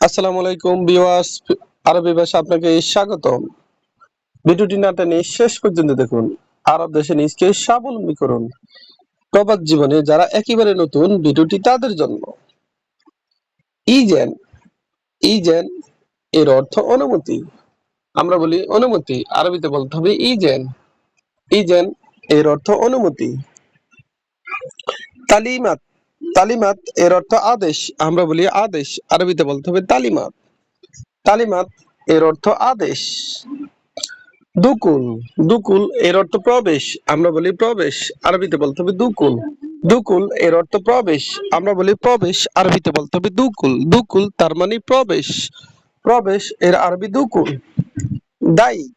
আসসালামু আলাইকুম ভিউয়ার্স, আরবি ভাষা আপনাকে স্বাগতম। ভিডিওটি না টেনে শেষ পর্যন্ত দেখুন। আরব দেশে নিজকে স্বাবলম্বী করুন। প্রবাস জীবনে যারা একেবারে নতুন, ভিডিওটি তাদের জন্য। ইজেন ইজেন এর অর্থ অনুমতি। আমরা বলি অনুমতি, আরবিতে বলতে হবে ইজেন। ইজেন এর অর্থ অনুমতি। তালিমাত তালিমাত এর অর্থ আদেশ। আমরা বলি আদেশ, আরবিতে বলতে হবে তালিমাত। তালিমাত এর অর্থ আদেশ। দুকুল দুকুল এর অর্থ প্রবেশ। আমরা বলি প্রবেশ, আরবিতে বলতে হবে দুকুল। দুকুল এর অর্থ প্রবেশ। আমরা বলি প্রবেশ, আরবিতে বলতে হবে দুকুল। দুকুল তার মানে প্রবেশ। প্রবেশ এর আরবি দুকুল। দায়িক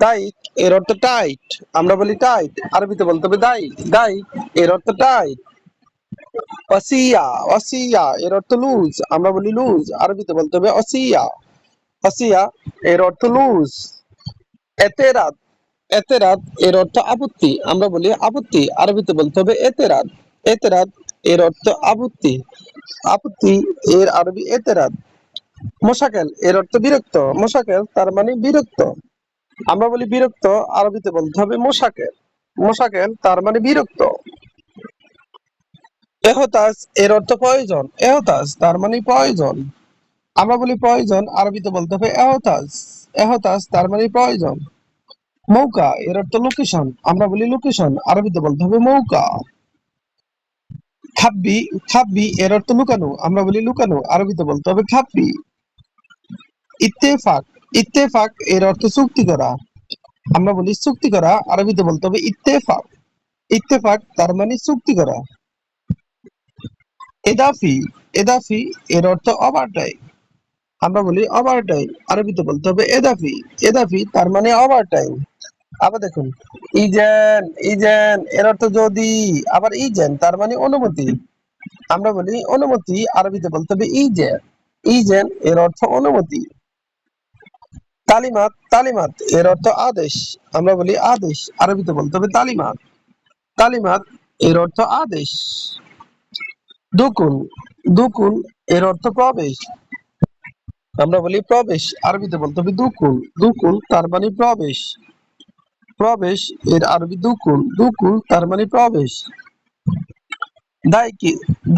দায়িক এর অর্থ টাইট। আমরা বলি টাইট, আরবিতে বলতে হবে দায়িক। দায়িক এর অর্থ টাইট। অসিয়া অসিয়া এর অর্থ লুজ। আমরা বলি লুজ, আরবিতে বলতে হবে অসিয়া। অসিয়া এর অর্থ লুজ। এতেরাত এতেরাত এর অর্থ আপত্তি। আমরা বলি আপত্তি, আরবিতে বলতে হবে এতেরাত। এতেরাত এর অর্থ আপত্তি। আপত্তি এর আরবি এতেরাত। মোশাকেল এর অর্থ বিরক্ত। মোশাকেল তার মানে বিরক্ত। আমরা বলি বিরক্ত, আরবিতে বলতে হবে মোশাকেল। মোশাকেল তার মানে বিরক্ত। এহতাজ এর অর্থ প্রয়োজন। এহতাজ তার মানে প্রয়োজন। আমরা বলি প্রয়োজন, আরবিতে বলতে হবে এহতাজ। এহতাজ তার মানে প্রয়োজন। মৌকা এর অর্থ লোকেশন। আমরা বলি লোকেশন, আরবিতে বলতে হবে মৌকা। খাব্বি খাব্বি এর অর্থ লুকানো। আমরা বলি লুকানো, আরবিতে বলতে হবে খাব্বি। ইত্তেফাক ইত্তেফাক এর অর্থ চুক্তি করা। আমরা বলি চুক্তি করা, আরবিতে বলতে হবে ইত্তেফাক। ইত্তেফাক তার মানে চুক্তি করা। এদাফি এদাফি এর অর্থ ওভারটাইম। আমরা বলি ওভারটাইম, আরবিতে বলতে হবে এদাফি। এদাফি তার মানে ওভারটাইম। আবার দেখুন, ইজেন ইজেন এর অর্থ যদি। আবার ইজেন তার মানে অনুমতি। আমরা বলি অনুমতি, আরবিতে বলতে হবে ইজেন। ইজেন এর অর্থ অনুমতি। তালিমাত তালিমাত এর অর্থ আদেশ। আমরা বলি আদেশ, আরবিতে বলতে হবে তালিমাত। তালিমাত এর অর্থ আদেশ। দুকুল দুকুল এর অর্থ প্রবেশ। আমরা বলি প্রবেশ, আরবিতে বলতে হবে দুকুল। দুকুল তার মানে প্রবেশ। প্রবেশ এর আরবি দুকুল। দুকুল তার মানে প্রবেশ। দায়িক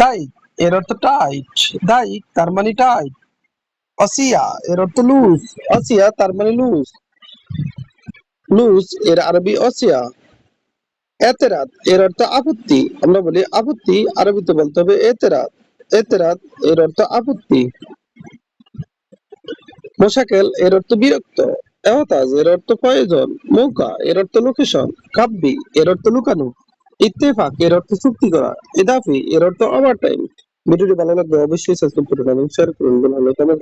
দায়িক এর অর্থ টাইট। দায়িক তার মানে টাইট। অসিয়া এর অর্থ লুজ। অসিয়া তার মানে লুজ। লুজ এর আরবি অসিয়া। এতেরাত এর অর্থ আপত্তি। আমরা বলি আপত্তি, আরবিতে বলতে হবে এতেরাত। এতেরাত এর অর্থ আপত্তি। মোশাকেল এর অর্থ বিরক্ত। এহতাজ এর অর্থ প্রয়োজন। মৌকা এর অর্থ লোকেশন। কাব্বি এর অর্থ লুকানো। ইত্তেফাক এর অর্থ চুক্তি করা। ইদাফি এর অর্থ ওভারটাইম। ভিডিওটি ভালো লাগবে অবশ্যই সাবস্ক্রাইব করুন এবং শেয়ার করুন। ভালো কমেন্ট করুন।